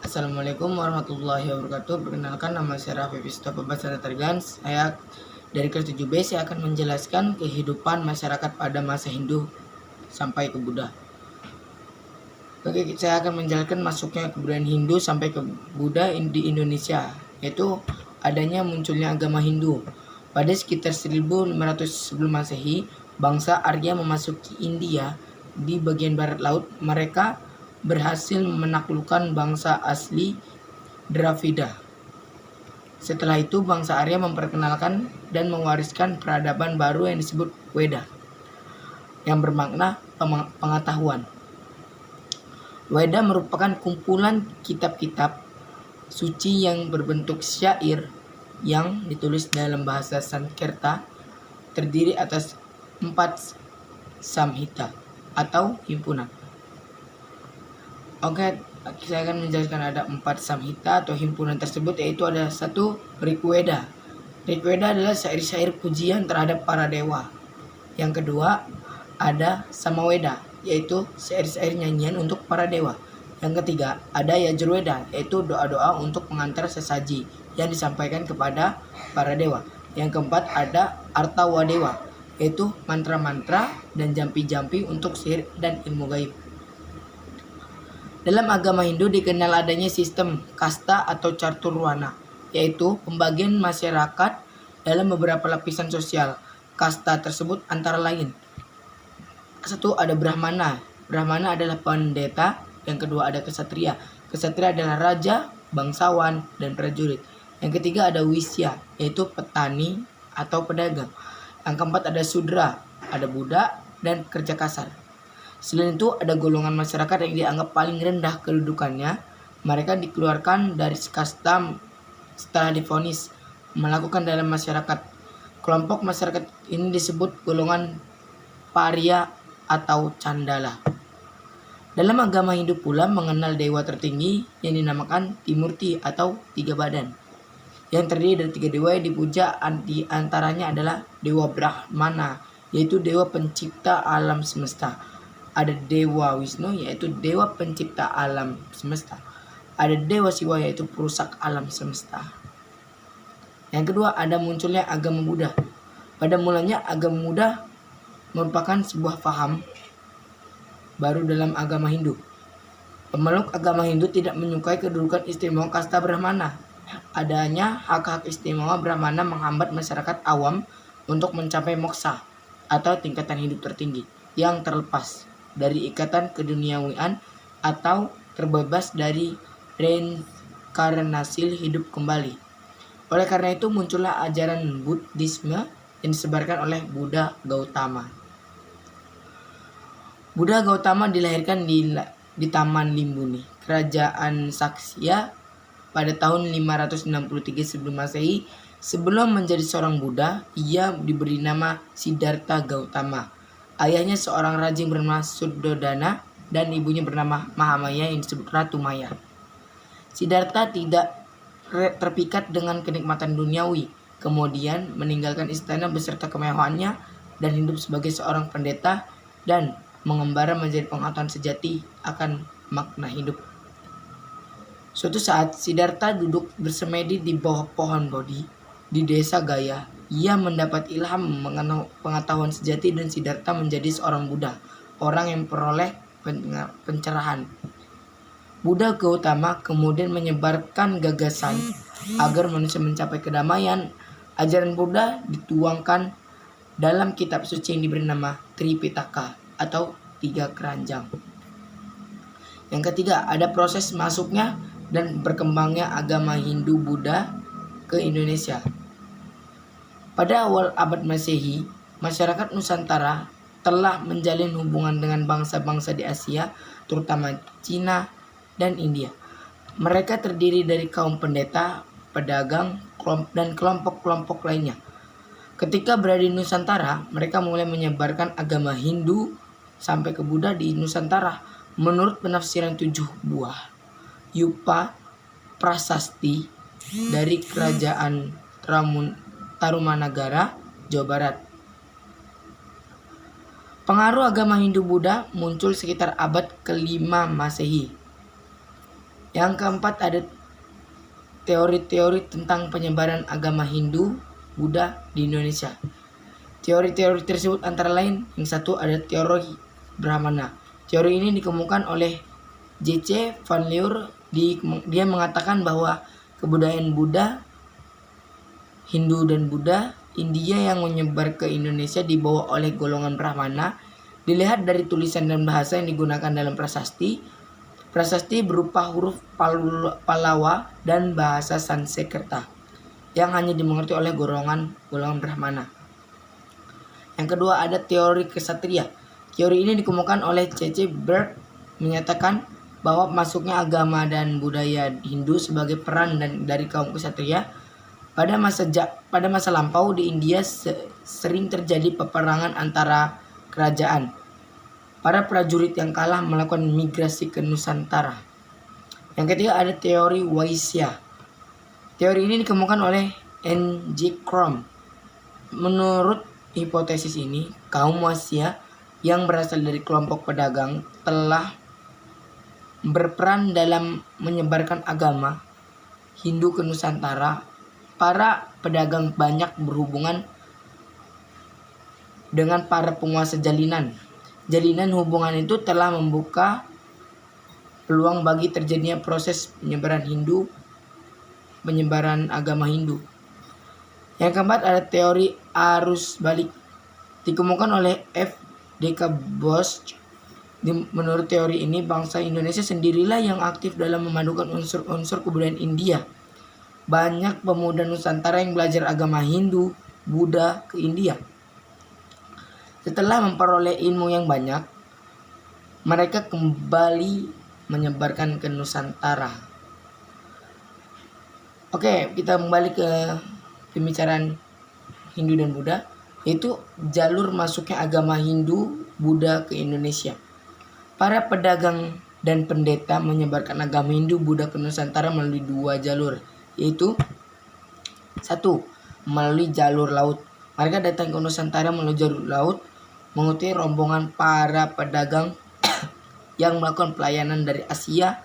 Assalamualaikum warahmatullahi wabarakatuh. Perkenalkan, nama saya Raffi Pistopa Basara Targan. Saya dari kelas 7B. Saya akan menjelaskan kehidupan masyarakat pada masa Hindu sampai ke Buddha. Oke, saya akan menjelaskan masuknya kebudayaan Hindu sampai ke Buddha di Indonesia, yaitu adanya munculnya agama Hindu. Pada sekitar 1500 sebelum Masehi, bangsa Arya memasuki India di bagian barat laut. Mereka berhasil menaklukkan bangsa asli Dravida. Setelah itu, bangsa Arya memperkenalkan dan mewariskan peradaban baru yang disebut Weda, yang bermakna pengetahuan. Weda merupakan kumpulan kitab-kitab suci yang berbentuk syair yang ditulis dalam bahasa Sanskerta, terdiri atas 4 samhita atau himpunan. Oke, saya akan menjelaskan ada 4 samhita atau himpunan tersebut, yaitu ada 1 Rigveda. Rigveda adalah syair-syair pujian terhadap para dewa. Yang kedua ada Samaweda, yaitu syair-syair nyanyian untuk para dewa. Yang ketiga ada Yajurveda, yaitu doa-doa untuk mengantar sesaji yang disampaikan kepada para dewa. Yang keempat ada Artawadewa, yaitu mantra-mantra dan jampi-jampi untuk sihir dan ilmu gaib. Dalam agama Hindu dikenal adanya sistem kasta atau caturwana, yaitu pembagian masyarakat dalam beberapa lapisan sosial. Kasta tersebut antara lain: 1 ada Brahmana. Brahmana adalah pendeta. Yang kedua ada Ksatria. Ksatria adalah raja, bangsawan, dan prajurit. Yang ketiga ada Wisya, yaitu petani atau pedagang. Yang keempat ada Sudra, ada budak dan kerja kasar. Selain itu ada golongan masyarakat yang dianggap paling rendah kedudukannya. Mereka dikeluarkan dari kasta setelah divonis melakukan dalam masyarakat. Kelompok masyarakat ini disebut golongan Paria atau Candala. Dalam agama Hindu pula mengenal dewa tertinggi yang dinamakan Trimurti atau 3 badan, yang terdiri dari 3 dewa yang dipuja. Di antaranya adalah Dewa Brahmana, yaitu dewa pencipta alam semesta. Ada Dewa Wisnu, yaitu dewa pencipta alam semesta. Ada Dewa Siwa, yaitu perusak alam semesta. Yang kedua ada munculnya agama Buddha. Pada mulanya agama Buddha merupakan sebuah paham baru dalam agama Hindu. Pemeluk agama Hindu tidak menyukai kedudukan istimewa kasta Brahmana. Adanya hak-hak istimewa Brahmana menghambat masyarakat awam untuk mencapai moksa atau tingkatan hidup tertinggi yang terlepas dari ikatan keduniawian atau terbebas dari reinkarnasi hidup kembali. Oleh karena itu muncullah ajaran Buddhisme yang disebarkan oleh Buddha Gautama. Buddha Gautama dilahirkan di Taman Limbuni, Kerajaan Saksya pada tahun 563 sebelum Masehi. Sebelum menjadi seorang Buddha, ia diberi nama Siddhartha Gautama. Ayahnya seorang raja yang bernama Suddhodana dan ibunya bernama Mahamaya yang disebut Ratu Maya. Siddhartha tidak terpikat dengan kenikmatan duniawi, kemudian meninggalkan istana beserta kemewahannya dan hidup sebagai seorang pendeta dan mengembara menjadi pengetahuan sejati akan makna hidup. Suatu saat Siddhartha duduk bersemedi di bawah pohon Bodhi di desa Gaya. Ia mendapat ilham mengenai pengetahuan sejati dan Siddhartha menjadi seorang Buddha, orang yang memperoleh pencerahan. Buddha Gautama kemudian menyebarkan gagasan agar manusia mencapai kedamaian. Ajaran Buddha dituangkan dalam kitab suci yang diberi nama Tripitaka atau 3 keranjang. Yang ketiga ada proses masuknya dan berkembangnya agama Hindu Buddha ke Indonesia. Pada awal abad Masehi, masyarakat Nusantara telah menjalin hubungan dengan bangsa-bangsa di Asia, terutama Cina dan India. Mereka terdiri dari kaum pendeta, pedagang, dan kelompok-kelompok lainnya. Ketika berada di Nusantara, mereka mulai menyebarkan agama Hindu sampai ke Buddha di Nusantara. Menurut penafsiran 7 buah Yupa Prasasti dari Kerajaan Tarumanagara, Jawa Barat. Pengaruh agama Hindu Buddha muncul sekitar abad ke-5 Masehi. Yang keempat ada teori-teori tentang penyebaran agama Hindu, Buddha di Indonesia. Teori-teori tersebut antara lain, yang satu ada teori Brahmana. Teori ini dikemukakan oleh J.C. Van Leur. Dia mengatakan bahwa kebudayaan Buddha, Hindu dan Buddha India yang menyebar ke Indonesia dibawa oleh golongan Brahmana. Dilihat dari tulisan dan bahasa yang digunakan dalam prasasti. Prasasti berupa huruf Pallawa dan bahasa Sanskerta yang hanya dimengerti oleh golongan Brahmana. Yang kedua ada teori kesatria. Teori ini dikemukakan oleh C.C. Berg, menyatakan bahwa masuknya agama dan budaya Hindu sebagai peran dari kaum kesatria. Pada masa lampau di India sering terjadi peperangan antara kerajaan. Para prajurit yang kalah melakukan migrasi ke Nusantara. Yang ketiga ada teori Waisya. Teori ini dikemukakan oleh N.J. Crom. Menurut hipotesis ini, kaum Waisya yang berasal dari kelompok pedagang telah berperan dalam menyebarkan agama Hindu ke Nusantara. Para pedagang banyak berhubungan dengan para penguasa jalinan. Jalinan hubungan itu telah membuka peluang bagi terjadinya proses penyebaran agama Hindu. Yang keempat ada teori arus balik. Dikemukakan oleh F. D.K. Bosch. Menurut teori ini, bangsa Indonesia sendirilah yang aktif dalam memadukan unsur-unsur kebudayaan India. Banyak pemuda Nusantara yang belajar agama Hindu, Buddha ke India. Setelah memperoleh ilmu yang banyak, mereka kembali menyebarkan ke Nusantara. Oke, kita kembali ke pembicaraan Hindu dan Buddha, yaitu jalur masuknya agama Hindu, Buddha ke Indonesia. Para pedagang dan pendeta menyebarkan agama Hindu, Buddha ke Nusantara melalui dua jalur, yaitu satu, melalui jalur laut. Mereka datang ke Nusantara melalui jalur laut, mengikuti rombongan para pedagang yang melakukan pelayanan dari Asia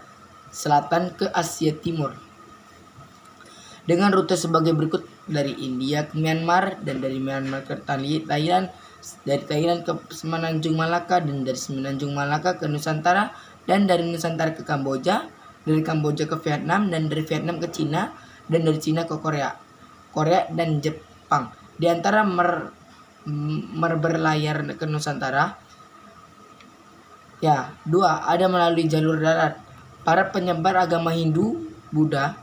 Selatan ke Asia Timur. Dengan rute sebagai berikut: dari India ke Myanmar, dan dari Myanmar ke Thailand, dari Thailand ke Semenanjung Malaka, dan dari Semenanjung Malaka ke Nusantara, dan dari Nusantara ke Kamboja, dari Kamboja ke Vietnam, dan dari Vietnam ke Cina, dan dari Cina ke Korea dan Jepang. Di antara berlayar ke Nusantara, ya, dua, ada melalui jalur darat. Para penyebar agama Hindu, Buddha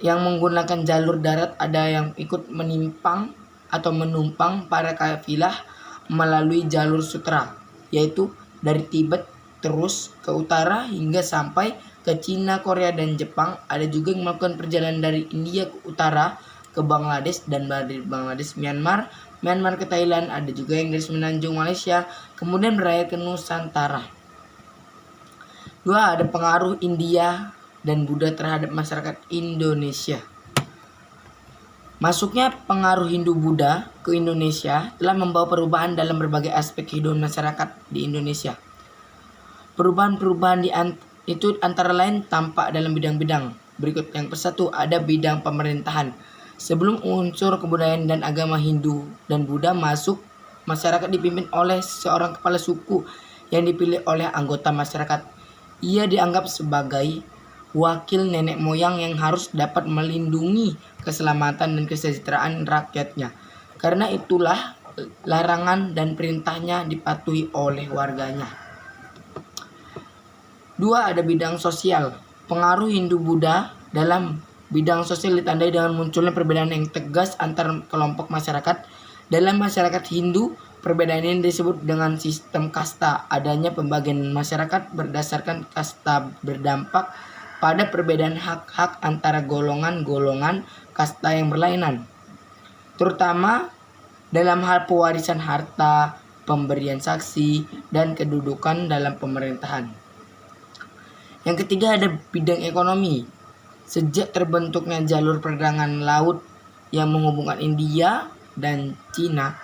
yang menggunakan jalur darat ada yang ikut menumpang para kafilah melalui jalur sutra, yaitu dari Tibet terus ke utara hingga sampai ke Cina, Korea, dan Jepang. Ada juga yang melakukan perjalanan dari India ke utara ke Bangladesh, dan dari Bangladesh Myanmar ke Thailand. Ada juga yang dari Semenanjung Malaysia kemudian berlayar ke Nusantara. Dua, ada pengaruh India dan Buddha terhadap masyarakat Indonesia. Masuknya pengaruh Hindu-Buddha ke Indonesia telah membawa perubahan dalam berbagai aspek kehidupan masyarakat di Indonesia. Perubahan-perubahan itu antara lain tampak dalam bidang-bidang berikut. Yang persatu ada bidang pemerintahan. Sebelum unsur kebudayaan dan agama Hindu dan Buddha masuk, masyarakat dipimpin oleh seorang kepala suku yang dipilih oleh anggota masyarakat. Ia dianggap sebagai wakil nenek moyang yang harus dapat melindungi keselamatan dan kesejahteraan rakyatnya. Karena itulah larangan dan perintahnya dipatuhi oleh warganya. Dua, ada bidang sosial. Pengaruh Hindu-Buddha dalam bidang sosial ditandai dengan munculnya perbedaan yang tegas antar kelompok masyarakat. Dalam masyarakat Hindu, perbedaan ini disebut dengan sistem kasta. Adanya pembagian masyarakat berdasarkan kasta berdampak pada perbedaan hak-hak antara golongan-golongan kasta yang berlainan, terutama dalam hal pewarisan harta, pemberian saksi, dan kedudukan dalam pemerintahan. Yang ketiga ada bidang ekonomi. Sejak terbentuknya jalur perdagangan laut yang menghubungkan India dan Cina,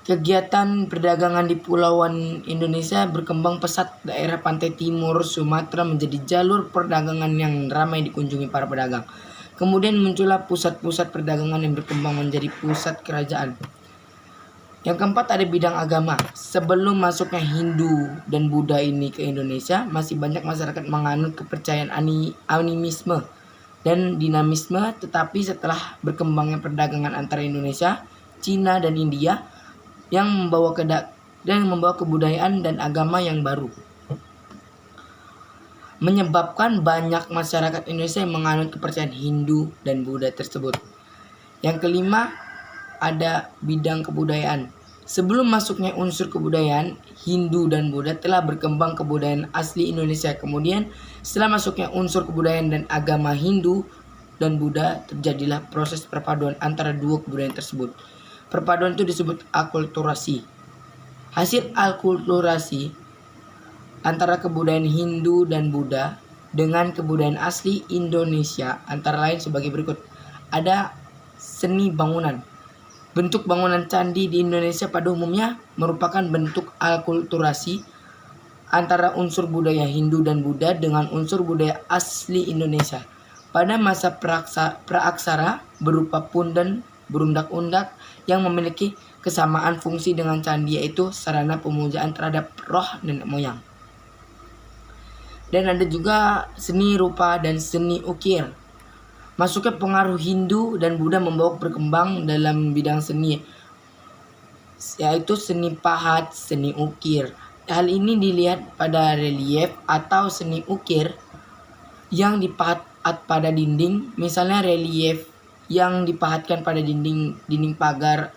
Kegiatan perdagangan di Pulauan Indonesia berkembang pesat. Daerah pantai timur Sumatera menjadi jalur perdagangan yang ramai dikunjungi para pedagang. Kemudian muncullah pusat-pusat perdagangan yang berkembang menjadi pusat kerajaan. Yang keempat ada bidang agama. Sebelum masuknya Hindu dan Buddha ini ke Indonesia, masih banyak masyarakat menganut kepercayaan animisme dan dinamisme. Tetapi setelah berkembangnya perdagangan antara Indonesia, Cina, dan India, yang membawa kebudayaan dan agama yang baru, menyebabkan banyak masyarakat Indonesia yang menganut kepercayaan Hindu dan Buddha tersebut. Yang kelima ada bidang kebudayaan. Sebelum masuknya unsur kebudayaan Hindu dan Buddha, telah berkembang kebudayaan asli Indonesia. Kemudian setelah masuknya unsur kebudayaan dan agama Hindu dan Buddha, terjadilah proses perpaduan antara dua kebudayaan tersebut. Perpaduan itu disebut akulturasi. Hasil akulturasi antara kebudayaan Hindu dan Buddha dengan kebudayaan asli Indonesia antara lain sebagai berikut. Ada seni bangunan. Bentuk bangunan candi di Indonesia pada umumnya merupakan bentuk akulturasi antara unsur budaya Hindu dan Buddha dengan unsur budaya asli Indonesia. Pada masa praaksara berupa pundan berundak-undak yang memiliki kesamaan fungsi dengan candi, yaitu sarana pemujaan terhadap roh nenek moyang. Dan ada juga seni rupa dan seni ukir. Masuknya pengaruh Hindu dan Buddha membawa berkembang dalam bidang seni, yaitu seni pahat, seni ukir. Hal ini dilihat pada relief atau seni ukir yang dipahat pada dinding. Misalnya relief yang dipahatkan pada dinding pagar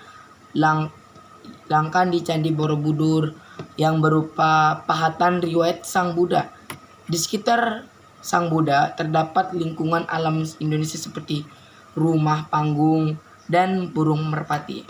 langkan di Candi Borobudur yang berupa pahatan riwayat Sang Buddha. Di sekitar Sang Buddha terdapat lingkungan alam Indonesia seperti rumah panggung dan burung merpati.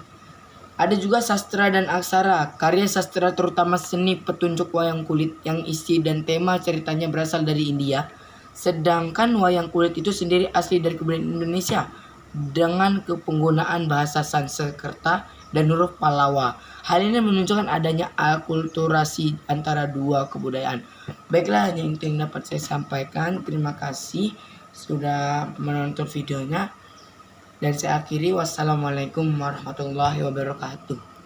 Ada juga sastra dan aksara. Karya sastra terutama seni petunjuk wayang kulit yang isi dan tema ceritanya berasal dari India. Sedangkan wayang kulit itu sendiri asli dari kebudayaan Indonesia dengan penggunaan bahasa Sanskerta dan huruf Pallawa. Hal ini menunjukkan adanya akulturasi antara dua kebudayaan. Baiklah, hanya itu yang dapat saya sampaikan. Terima kasih sudah menonton videonya. Dan saya akhiri, wassalamualaikum warahmatullahi wabarakatuh.